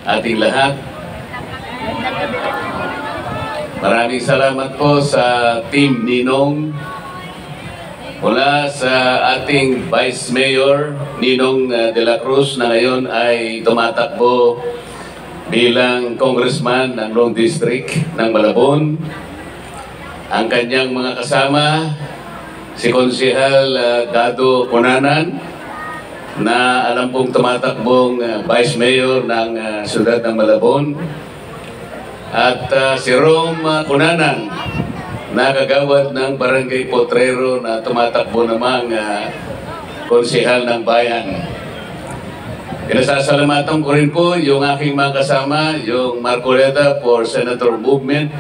ating lahat. Maraming salamat po sa Team Ninong mula sa ating Vice Mayor Ninong de la Cruz na ngayon ay tumatakbo bilang Congressman ng Long District ng Malabon. Ang kanyang mga kasama, si Konsehal Dado Cunanan, na alam pong tumatakbong Vice Mayor ng Siyudad ng Malabon, at si Rom Cunanan, na kagawad ng Barangay Potrero na tumatakbo namang konsehal ng bayan. Pinasasalamatan ko rin po yung aking mga kasama, yung Marcoleta for Senator Movement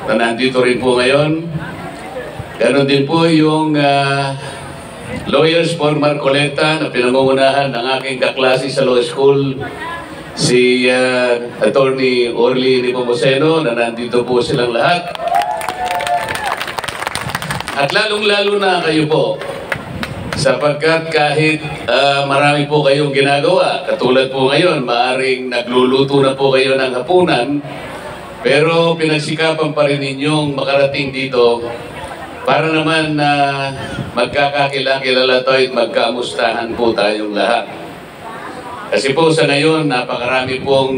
na nandito rin po ngayon. Ganon din po yung Lawyers for Marcoleta na pinangungunahan ng aking kaklase sa law school, si Attorney Orly Nepomuceno, na nandito po silang lahat. At lalong-lalo na kayo po, sapagkat kahit marami po kayong ginagawa, katulad po ngayon, maaring nagluluto na po kayo ng hapunan, pero pinagsikapan pa rin ninyong makarating dito para naman na magkakakilala tayo at magkamustahan po tayong lahat. Kasi po sa ngayon, napakarami pong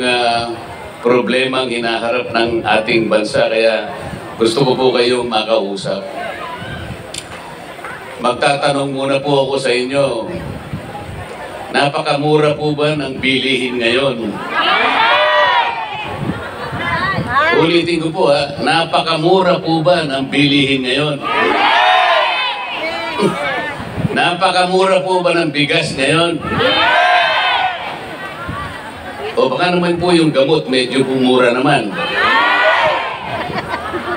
problemang hinaharap ng ating bansa, kaya gusto ko po kayong makausap. Magtatanong muna po ako sa inyo, napakamura po ba ng bilihin ngayon? Ulitin ko po napakamura po ba ng bilihin ngayon? Napakamura po ba ng bigas ngayon? O baka naman po yung gamot medyo bumura naman.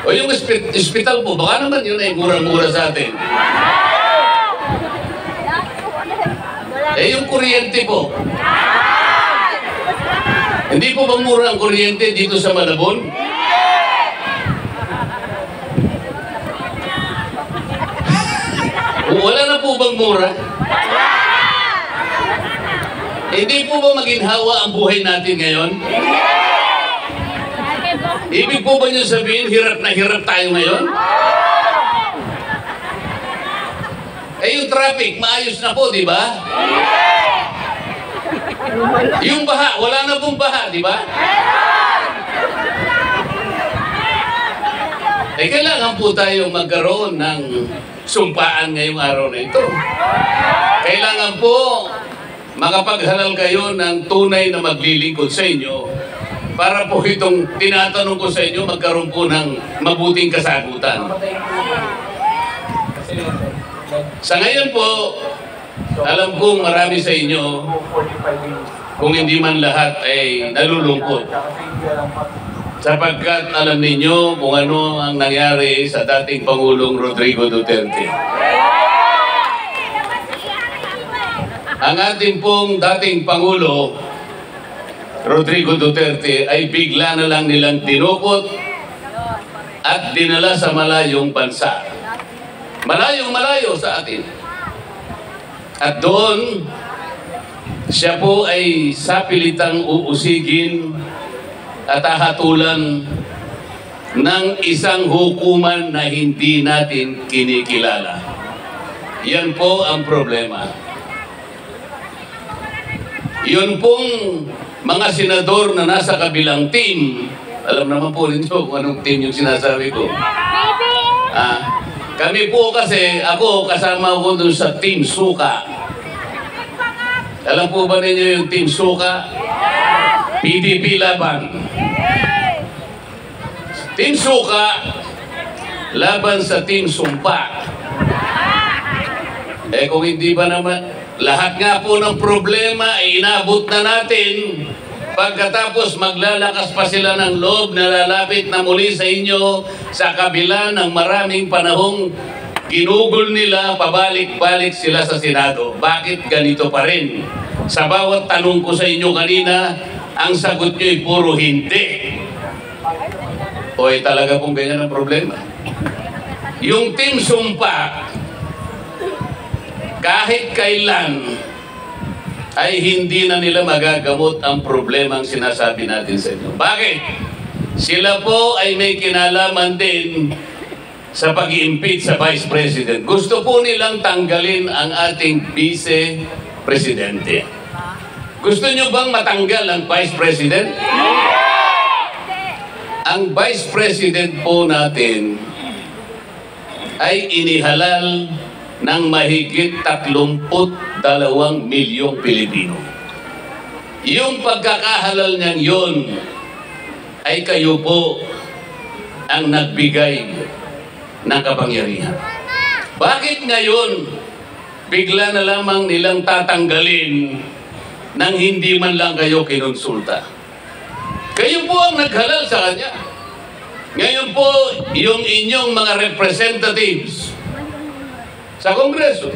O yung ospital po, baka naman yun ay mura-mura sa atin. Yung kuryente po. Hindi po bang mura ang kuryente dito sa Malabon? Wala na po bang mura? Hindi po ba maginhawa ang buhay natin ngayon? Ibig po ba niyo sabihin, hirap na hirap tayo ngayon? Yung traffic, maayos na po, di ba? Yung baha, wala na pong baha, di ba? Kailangan po tayong magkaroon ng sumpaan ngayong araw na ito. Kailangan po makapaghalal kayo ng tunay na maglilingkod sa inyo para po itong tinatanong ko sa inyo magkaroon po ng mabuting kasagutan. Sa ngayon po, alam kong marami sa inyo, kung hindi man lahat, ay nalulungkot. Sapagkat alam ninyo kung ano ang nangyari sa dating Pangulong Rodrigo Duterte. Ang ating pong dating Pangulo, Rodrigo Duterte, ay bigla na lang nilang dinukot at dinala sa malayong bansa. Malayong-malayo sa atin. At doon, siya po ay sapilitang uusigin at hahatulan ng isang hukuman na hindi natin kinikilala. Yan po ang problema. Yun pong mga senador na nasa kabilang team, alam naman po ninyo kung anong team yung sinasabi ko. Kami po kasi, ako kasama ko dun sa Team Suka. Alam po ba ninyo yung Team Suka? PDP laban. Team Suka laban sa Team Sumpa. Kung hindi ba naman, lahat nga po ng problema ay inabot na natin. Pagkatapos maglalakas pa sila ng loob na lalapit na muli sa inyo sa kabila ng maraming panahong ginugol nila, pabalik-balik sila sa Senado. Bakit ganito pa rin? Sa bawat tanong ko sa inyo kanina, ang sagot nyo ay puro hindi. O talaga pong ganyan ang problema. Yung Team Sumpa, kahit kailan ay hindi na nila magagamot ang problemang sinasabi natin sa inyo. Bakit? Sila po ay may kinalaman din sa pag-i-impeach sa Vice President. Gusto po nilang tanggalin ang ating Vice Presidente. Gusto nyo bang matanggal ang Vice President? Ang Vice President po natin ay inihalal ng mahigit 32 milyong Pilipino. Yung pagkakahalal niyang yun ay kayo po ang nagbigay ng kapangyarihan. Bakit ngayon bigla na lamang nilang tatanggalin nang hindi man lang kayo kinonsulta? Kayo po ang naghalal sa kanya. Ngayon po, yung inyong mga representatives sa Kongreso,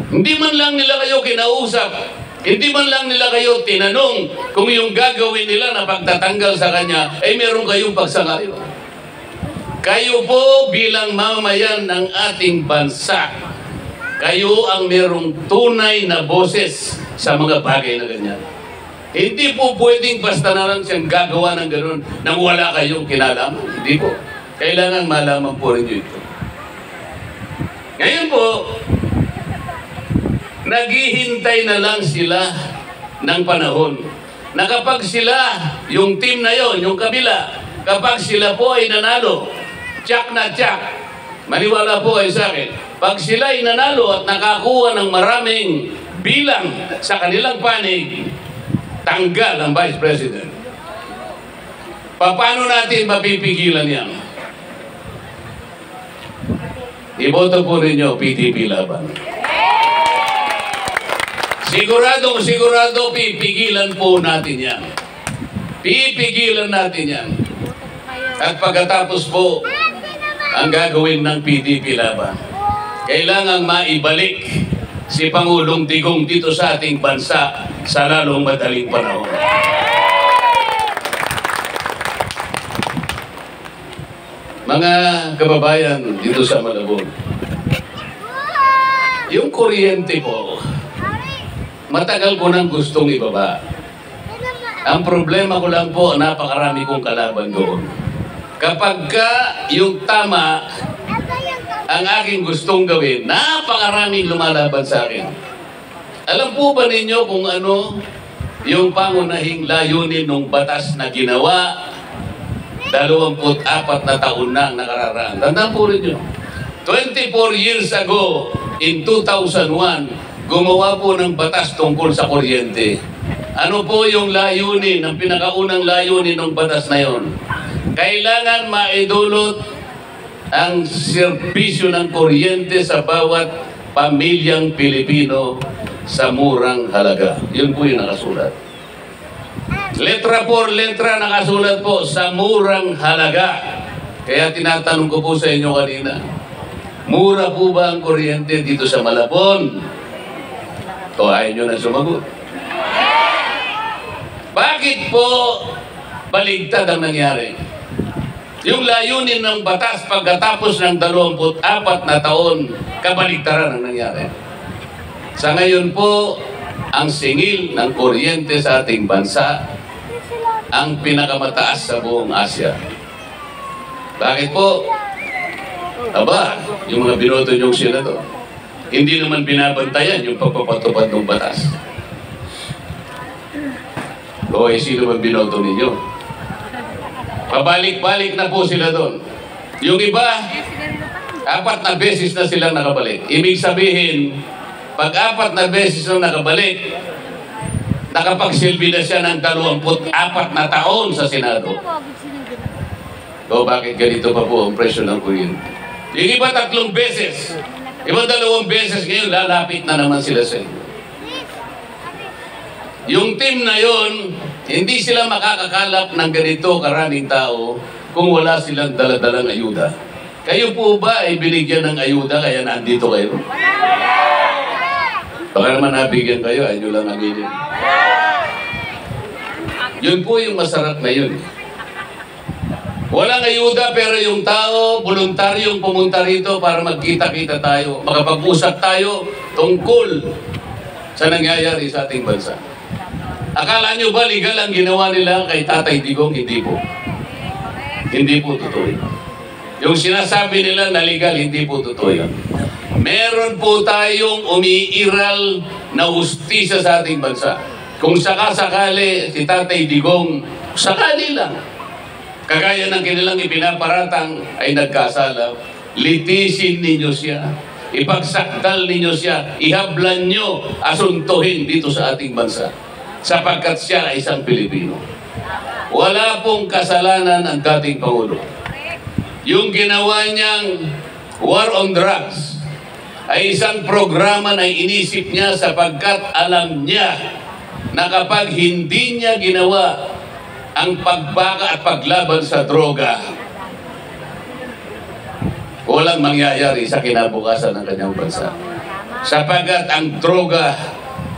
hindi man lang nila kayo kinausap, hindi man lang nila kayo tinanong kung yung gagawin nila na pagtatanggal sa kanya ay meron kayong pagsang-ayon. Kayo po bilang mamamayan ng ating bansa, kayo ang merong tunay na boses sa mga bagay na ganyan. Hindi po pwedeng basta na lang siyang gagawa ng gano'n nang wala kayong kinalaman. Hindi po. Kailangan malaman po rin nyo ito. Ngayon po, naghihintay na lang sila ng panahon na kapag sila, yung team na yon, yung kabila, kapag sila po ay nanalo, tsak na tsak, maniwala po kayo sa akin, pag sila ay nanalo at nakakuha ng maraming bilang sa kanilang panig, tanggal ang Vice President. Paano natin mapipigilan yan? Iboto po ninyo PDP Laban. Sigurado pipigilan po natin yan. Pipigilan natin yan. At pagkatapos po, ang gagawin ng PDP Laban, kailangang maibalik si Pangulong Digong dito sa ating bansa sa lalong madaling panahon. Mga kababayan dito sa Malabon, yung kuryente po, matagal ko nang gustong ibaba. Ang problema ko lang po, napakarami kong kalaban doon. Kapag ka yung tama ang aking gustong gawin, napakaraming lumalaban sa akin. Alam po ba ninyo kung ano yung pangunahing layunin ng batas na ginawa 24 na taon na nakararaan? Tandaan po rin nyo. 24 years ago, in 2001, gumawa po ng batas tungkol sa kuryente. Ano po yung layunin, ang pinakaunang layunin ng batas na yon? Kailangan maidulot ang serbisyo ng kuryente sa bawat pamilyang Pilipino sa murang halaga. Yun po yung nakasulat. Letra por letra nakasulat po, sa murang halaga. Kaya tinatanong ko po sa inyo kanina, mura po ba ang kuryente dito sa Malabon? O ayaw nyo na sumagot. Bakit po baligtad ang nangyari? Yung layunin ng batas pagkatapos ng 24 na taon, kabaligtaran ang nangyari. Sa ngayon po, ang singil ng kuryente sa ating bansa ang pinakamataas sa buong Asia. Bakit po? Aba, yung mga binoto niyong senador, hindi naman binabantayan yung pagpapatupad ng batas. O sino man binoto ninyo? Pabalik-balik na po sila doon. Yung iba, 4 na beses na silang nakabalik. Ibig sabihin, pag 4 na beses na nakabalik, nakapagsilbi na siya ng 24 na taon sa Senado. O bakit ganito pa po ang presyo ng kuryente? Yung iba 3 beses. Iba 2 beses ngayon, lalapit na naman sila sa inyo. Yung team na yon, hindi sila makakakalap ng ganito karaming tao kung wala silang daladalang ayuda. Kayo po ba ay binigyan ng ayuda kaya nandito kayo? Baka naman nabigyan kayo, ay nyo lang aminin. Yun po yung masarap na yun. Walang ayuda pero yung tao, voluntaryong pumunta rito para magkita-kita tayo, makapag-usap tayo tungkol sa nangyayari sa ating bansa. Akala nyo ba legal ang ginawa nila kay Tatay Digong? Hindi po. Hindi po totoo yun. Yung sinasabi nila na legal, hindi po totoo yun. Meron po tayong umiiral na hustisya sa ating bansa. Kung sakasakali si Tatay Digong, sakali lang, kagaya ng kanilang ipinaparatang ay nagkasala, litisin ninyo siya, ipagsakdal ninyo siya, ihablan nyo, asuntuhin dito sa ating bansa, sapagkat siya ay isang Pilipino. Wala pong kasalanan ang dating Pangulo. Yung ginawa niyang war on drugs ay isang programa na inisip niya sapagkat alam niya na kapag hindi niya ginawa ang pagbaka at paglaban sa droga, walang mangyayari sa kinabukasan ng kanyang bansa. Sapagkat ang droga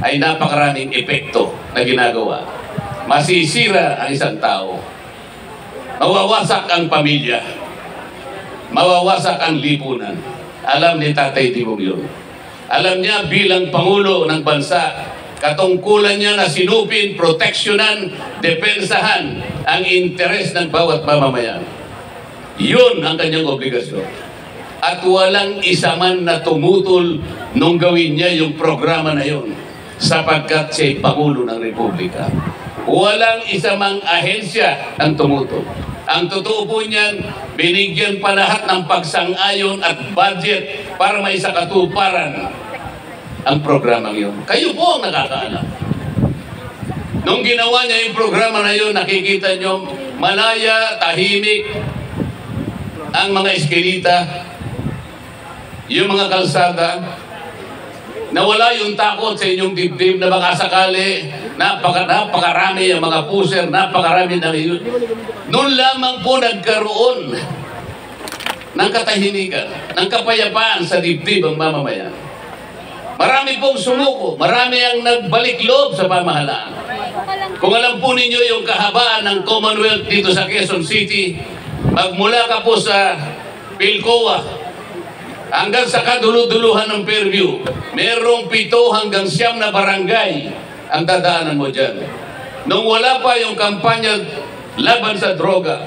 ay napakaraming epekto na ginagawa. Masisira ang isang tao. Mawawasak ang pamilya. Mawawasak ang lipunan. Alam ni Tatay Digong yun. Alam niya bilang Pangulo ng bansa, katungkulan niya na sinupin, proteksyonan, depensahan ang interes ng bawat mamamayan. Yun ang kanyang obligasyon. At walang isa man na tumutol nung gawin niya yung programa na yun, sapagkat siya'y Pangulo ng Republika. Walang isa mang ahensya ang tumutol. Ang totoo po niyan, binigyan pa lahat ng pagsang-ayon at budget para may sakatuparan ang programang yun. Kayo po ang nakakaalam. Nung ginawa niya yung programa na yun, nakikita niyo, malaya, tahimik, ang mga eskinita, yung mga kalsada, nawala yung takot sa inyong dibdib na baka sakali, napakarami ang mga puser, napakarami na yun. Noon lamang po nagkaroon ng katahimikan, ng kapayapaan sa dibdib ang mamamayan. Marami pong sumuko, marami ang nagbalik loob sa pamahalaan. Kung alam po ninyo yung kahabaan ng Commonwealth dito sa Quezon City, magmula ka po sa Pilcoa hanggang sa kaduluduluhan ng Fairview, merong 7 hanggang 9 na barangay ang dadaanan mo dyan. Nung wala pa yung kampanya laban sa droga,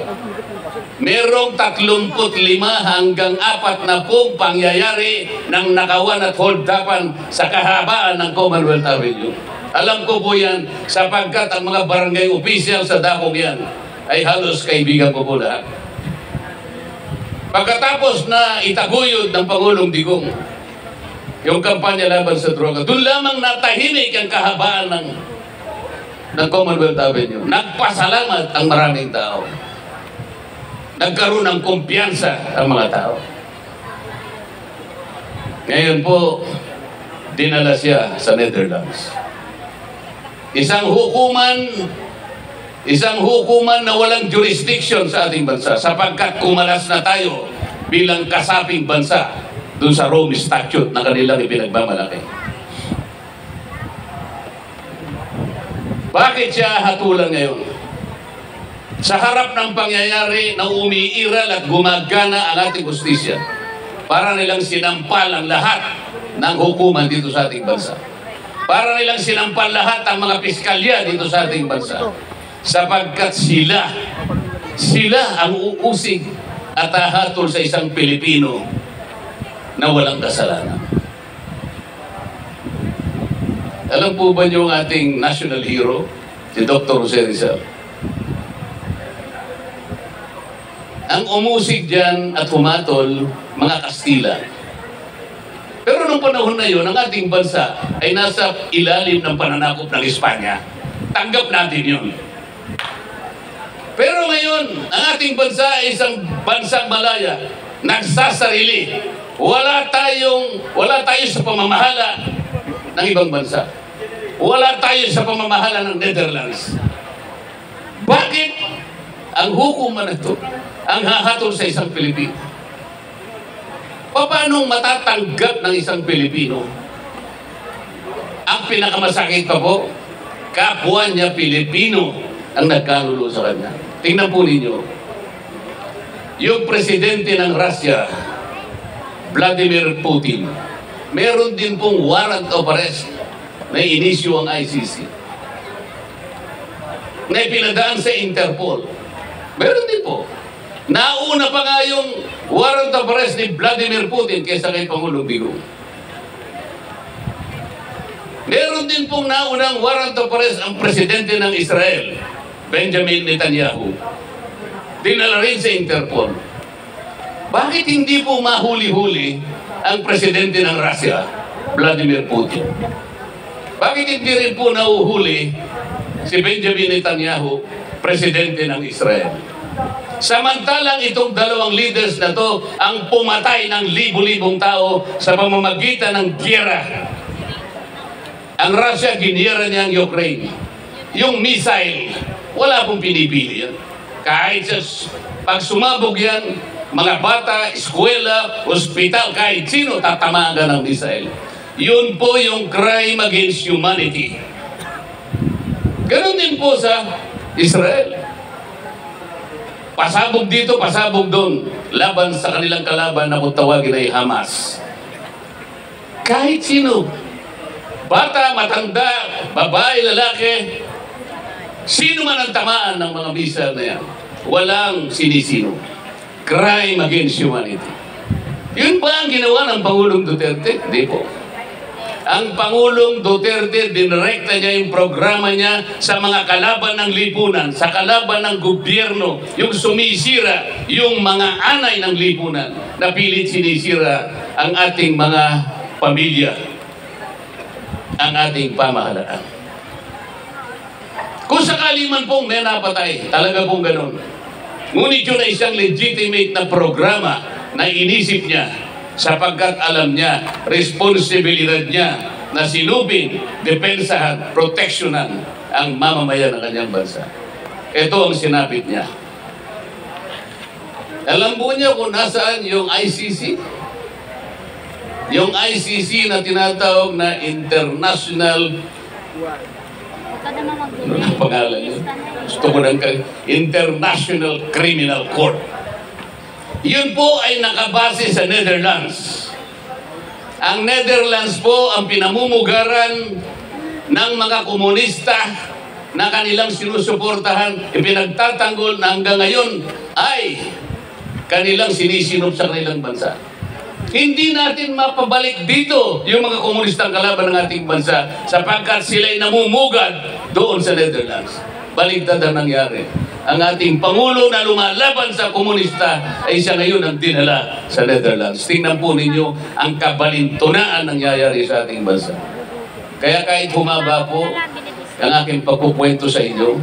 merong 35 hanggang 40 pangyayari ng nakawan at hold-upan sa kahabaan ng Commonwealth Avenue. Alam ko po yan sapagkat ang mga barangay official sa dakong yan ay halos kaibigan ko po lahat. Pagkatapos na itaguyod ng Pangulong Digong yung kampanya laban sa droga, doon lamang natahimik ang kahabaan ng Commonwealth Avenue. Nagpasalamat ang maraming tao. Nagkaroon ng kumpiyansa ang mga tao. Ngayon po, dinala siya sa Netherlands. Isang hukuman na walang jurisdiction sa ating bansa sapagkat kumalas na tayo bilang kasaping bansa dun sa Rome Statute na kanilang ipinagmamalaki. Bakit siya hatulan ngayon? Sa harap ng pangyayari na umiiral at gumagana ang ating justisya para nilang sinampal ang lahat ng hukuman dito sa ating bansa. Para nilang sinampal lahat ang mga piskalya dito sa ating bansa. Sapagkat sila ang uusig at hahatol sa isang Pilipino na walang kasalanan. Alam po ba niyo ang ating national hero, si Dr. Jose Rizal? Ang umusig dyan at humatol, mga Kastila. Pero nung panahon na yun, ang ating bansa ay nasa ilalim ng pananakop ng Espanya. Tanggap natin yun. Pero ngayon, ang ating bansa ay isang bansang malaya, nagsasarili. Wala tayo sa pamamahala ng ibang bansa. Wala tayo sa pamamahala ng Netherlands. Bakit ang hukuman na ito ang hahatol sa isang Pilipino? Paano matatanggap ng isang Pilipino? Ang pinakamasakit pa po, kapwa niya Pilipino ang nagkanulo sa kanya. Tingnan po ninyo, yung presidente ng Russia, Vladimir Putin, meron din pong warrant of arrest na inisyu ang ICC, na ipinadaan sa Interpol. Meron din po. Nauna pa nga yung warrant of arrest ni Vladimir Putin kaysa kay Pangulong Digong. Meron din pong naunang warrant of arrest ang presidente ng Israel, Benjamin Netanyahu. Dinala rin sa Interpol. Bakit hindi po mahuli-huli ang presidente ng Russia, Vladimir Putin? Bakit hindi rin po nauhuli si Benjamin Netanyahu, presidente ng Israel? Samantalang itong dalawang leaders na to ang pumatay ng libu-libong tao sa pamamagitan ng giyera. Ang Russia, giniyera niya ang Ukraine. Yung missile, wala pong pinipili yan. Kahit pag sumabog yan, mga bata, eskwela, ospital, kahit sino, tatamaan ka ng missile. Yun po yung crime against humanity. Ganon din po sa Israel. Pasabog dito, pasabog doon. Laban sa kanilang kalaban na kung tawagin ay Hamas. Kahit sino, bata, matanda, babae, lalaki, sino man ang tamaan ng mga missile na yan, walang sinisino. Crime against humanity. Yun ba ang ginawa ng Pangulong Duterte? Hindi po. Ang Pangulong Duterte, dinirekta niya yung programa niya sa mga kalaban ng lipunan, sa kalaban ng gobyerno, yung sumisira, yung mga anay ng lipunan, na pilit sinisira ang ating mga pamilya, ang ating pamahalaan. Kung sakali man pong may napatay, talaga pong ganun. Ngunit yun ay isang legitimate na programa na inisip niya sapagkat alam niya, responsibilidad niya na sinubing, depensahan, proteksyonan ang mamamayan ng kanyang bansa. Ito ang sinapit niya. Alam po niya kung nasaan yung ICC? Yung ICC na tinatawag na International... Ano ang pangalan niya? Gusto ko ng International Criminal Court. Yun po ay nakabase sa Netherlands. Ang Netherlands po ang pinamumugaran ng mga komunista na kanilang sinusuportahan, ipinagtatanggol na hanggang ngayon ay kanilang sinisinop sa kanilang bansa. Hindi natin mapabalik dito yung mga komunistang kalaban ng ating bansa sapagkat sila'y namumugad doon sa Netherlands. Baligtad ang nangyari. Ang ating Pangulo na lumalaban sa komunista ay siya ngayon ang dinala sa Netherlands. Tingnan po ninyo ang kabalintunaan nangyayari sa ating bansa. Kaya kahit humaba po ang aking pagkukwento sa inyo,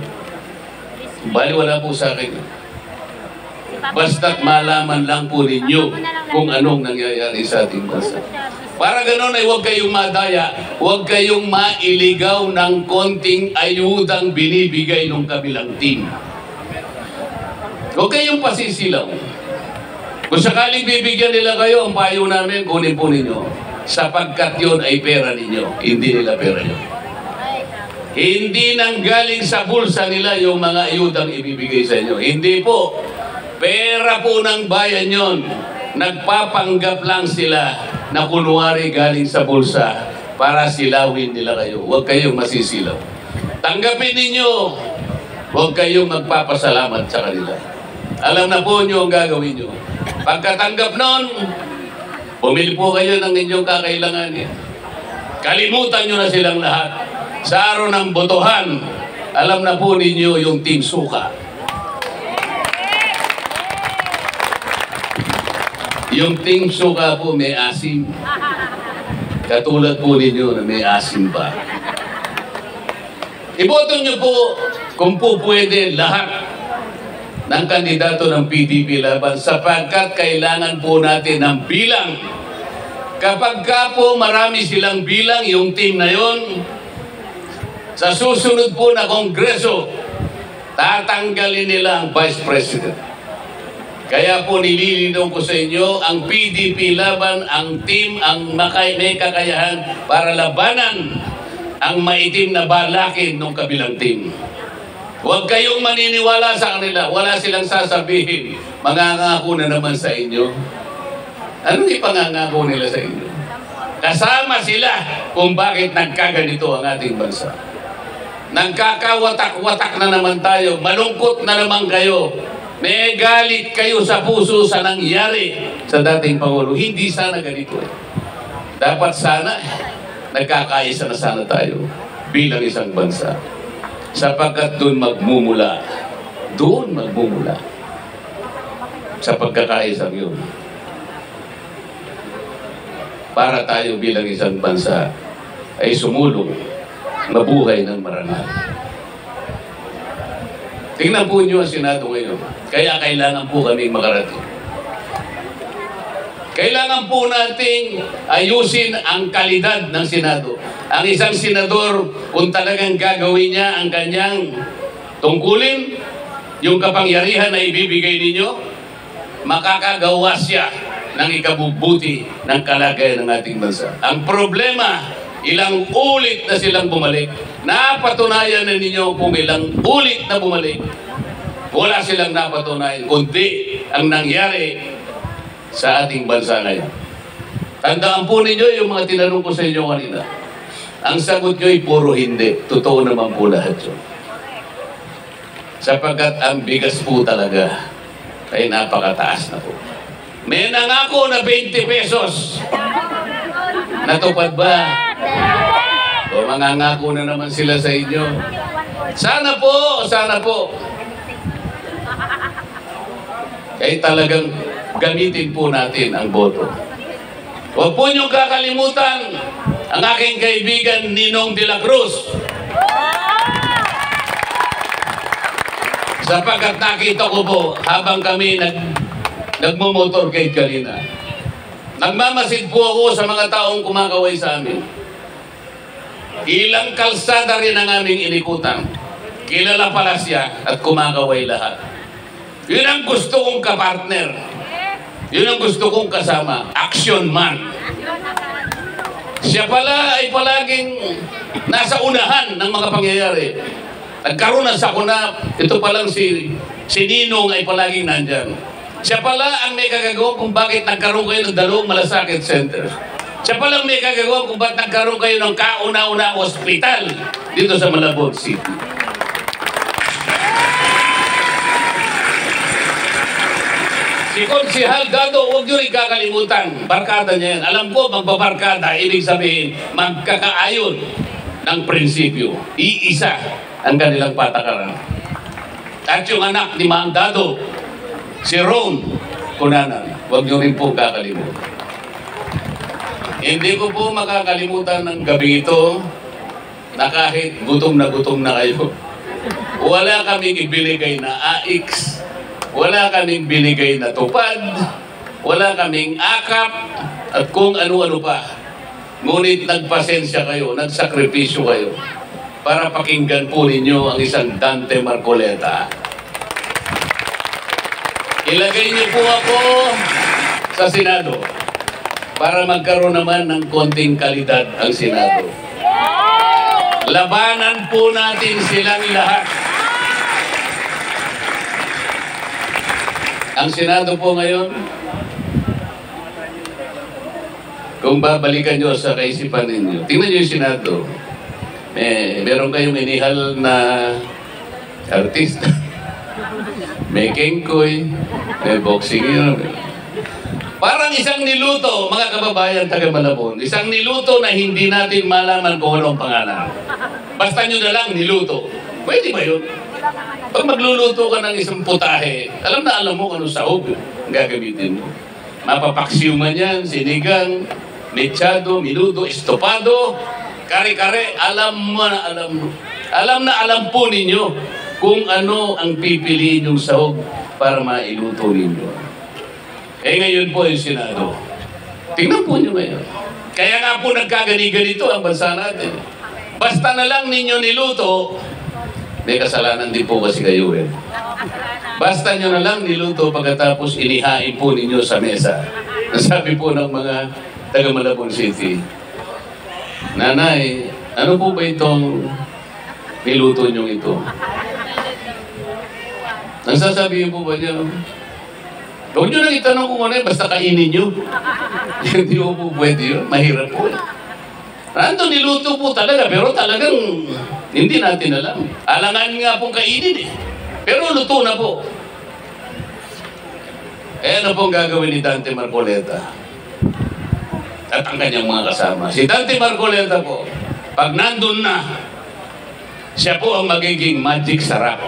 baliwala po sa akin. Basta't malaman lang po ninyo kung anong nangyayari sa ating bansa. Para ganoon ay huwag kayong madaya, huwag kayong mailigaw ng konting ayudang binibigay ng kabilang team. Huwag kayong pasisilaw. Kung sakaling bibigyan nila kayo, ang payo namin, kunin po ninyo. Sapagkat yun ay pera ninyo, hindi nila pera nyo. Hindi nanggaling sa bulsa nila yung mga ayudang ibibigay sa inyo. Hindi po. Pera po ng bayan yon. Nagpapanggap lang sila na kunwari galing sa bulsa para silawin nila kayo. Huwag kayong masisilaw. Tanggapin ninyo. Huwag kayong magpapasalamat sa kanila. Alam na po nyo ang gagawin nyo. Pagkatanggap nun, pumili po kayo ng inyong kakailanganin. Kalimutan nyo na silang lahat. Sa araw ng botohan, alam na po ninyo yung Team Suka. Yung Team Suka po may asim. Katulad po ninyo na may asim pa. Iboto nyo po kung po pwede lahat ng kandidato ng PDP laban sapagkat kailangan po natin ng bilang. Kapag ka po marami silang bilang, yung team na yon, sa susunod po na Kongreso, tatanggalin nila ang Vice President. Kaya po nililinaw ko sa inyo, ang PDP laban, ang team, ang may kakayahan para labanan ang maitim na balakin ng kabilang team. Huwag kayong maniniwala sa kanila. Wala silang sasabihin. Mangangako na naman sa inyo. Anong ipangangako nila sa inyo? Kasama sila kung bakit nagkaganito ang ating bansa. Nagkakawatak-watak na naman tayo, malungkot na naman kayo. May galit kayo sa puso sa nangyari sa dating Pangulo. Hindi sana ganito. Dapat sana nagkakaisa na sana tayo bilang isang bansa. Sapagkat doon magmumula sa pagkakaisang yun. Para tayo bilang isang bansa ay sumulong, mabuhay ng marangal. Tingnan po niyo ang Senado ngayon. Kaya kailangan po kami makarating. Kailangan po nating ayusin ang kalidad ng Senado. Ang isang senador, kung talagang gagawin niya ang kanyang tungkulin, yung kapangyarihan na ibibigay ninyo, makakagawa siya ng ikabubuti ng kalagayan ng ating bansa. Ang problema, ilang ulit na silang bumalik. Napatunayan na ninyo kung ilang ulit na bumalik. Wala silang napatunayan, kundi ang nangyari sa ating bansa ngayon. Tandaan po ninyo yung mga tinanong ko sa inyo kanina. Ang sagot nyo ay puro hindi. Totoo naman po lahat yun. Sapagkat ang bigas po talaga ay napakataas na po. May nangako na 20 pesos. Natupad ba? O mangangako na naman sila sa inyo. Sana po, sana po. Kaya talagang gamitin po natin ang boto. Huwag po niyong kakalimutan ang aking kaibigan Ninong de la Cruz. Sapagkat nakita ko po habang kami nagmumotor kay kanina. Nagmamasid po ako sa mga taong kumakaway sa amin. Ilang kalsada rin ang aming inikutan. Kilala pala siya at kumakaway lahat. Yun ang gusto kong kapartner. Yun ang gusto kong kasama. Action man. Siya pala ay palaging nasa unahan ng mga pangyayari. Nagkaroon na sa kuna, ito palang si Ninong ay palaging nandyan. Siya pala ang may kagagawa kung bakit nagkaroon kayo ng 2 malasakit center. Siya pala ang may kagagawa kung bakit nagkaroon kayo ng kauna-una hospital dito sa Malabon City. Si Konsehal Dado, huwag nyo rin kakalimutan. Barkada niya yan. Alam ko, magbabarkada, ibig sabihin, magkakaayon ng prinsipyo. Iisa ang kanilang patakaran. At yung anak ni Mang Dado, si Ron Cunanan, huwag nyo rin po kakalimutan. Hindi ko po makakalimutan ng gabi ito na kahit gutom na kayo, wala kaming ibinigay na AX, wala kaming binigay na tupad, wala kaming akap, at kung ano-ano pa. Ngunit nagpasensya kayo, nagsakripisyo kayo para pakinggan po ninyo ang isang Dante Marcoleta. Ilagay niyo po ako sa Senado para magkaroon naman ng konting kalidad ang Senado. Labanan po natin silang lahat. Ang Senado po ngayon, kung babalikan nyo sa kaisipan ninyo, tingnan nyo yung Senado. Meron kayong inihal na artista. May kengkoy, may boxing yun. Parang isang niluto, mga kababayan taga Malabon. Isang niluto na hindi natin malaman kung anong pangalan. Basta nyo na lang niluto. Pwede ba yun? Pag magluluto ka ng isang putahe, alam mo kung anong sahog ang gagamitin mo. Mapapaksiw man yan, sinigang, mechado, minudo, estopado, kare-kare, alam po ninyo kung ano ang pipiliin yung sahog para mailuto ninyo. Ngayon po yung Senado. Tingnan po nyo ngayon. Kaya nga po nagkagani-ganito ang bansa natin. Basta na lang ninyo niluto, may kasalanan din po kasi kayo eh. Basta nyo na lang niluto pagkatapos inihain po ninyo sa mesa. Nasabi po ng mga taga Malabon City, Nanay, ano po ba itong niluto nyo ito? Ang sasabihin po ba niyo, Huwag nyo lang itanong kung ano yun, basta kainin nyo. Hindi mo po pwede yun. Mahirap po. Ando, niluto po talaga, pero talagang hindi natin alam. Alangan nga pong kainin eh. Pero luto na po. Eh, ano pong gagawin ni Dante Marcoleta? At ang kanyang mga kasama. Si Dante Marcoleta po, pag nandun na, siya po ang magiging magic sarap.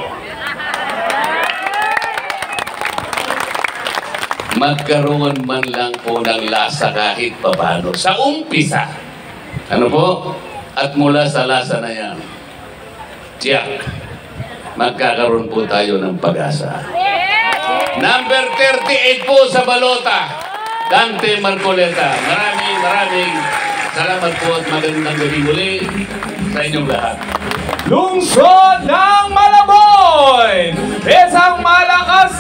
Magkaroon man lang po ng lasa kahit papano. Sa umpisa. Ano po? At mula sa lasa na yan, tiyak, magkakaroon po tayo ng pag-asa. Number 38 po sa balota, Dante Marcoleta. Maraming salamat po at magandang gabi muli sa inyong lahat. Lungsod ng Malabon! Isang malakas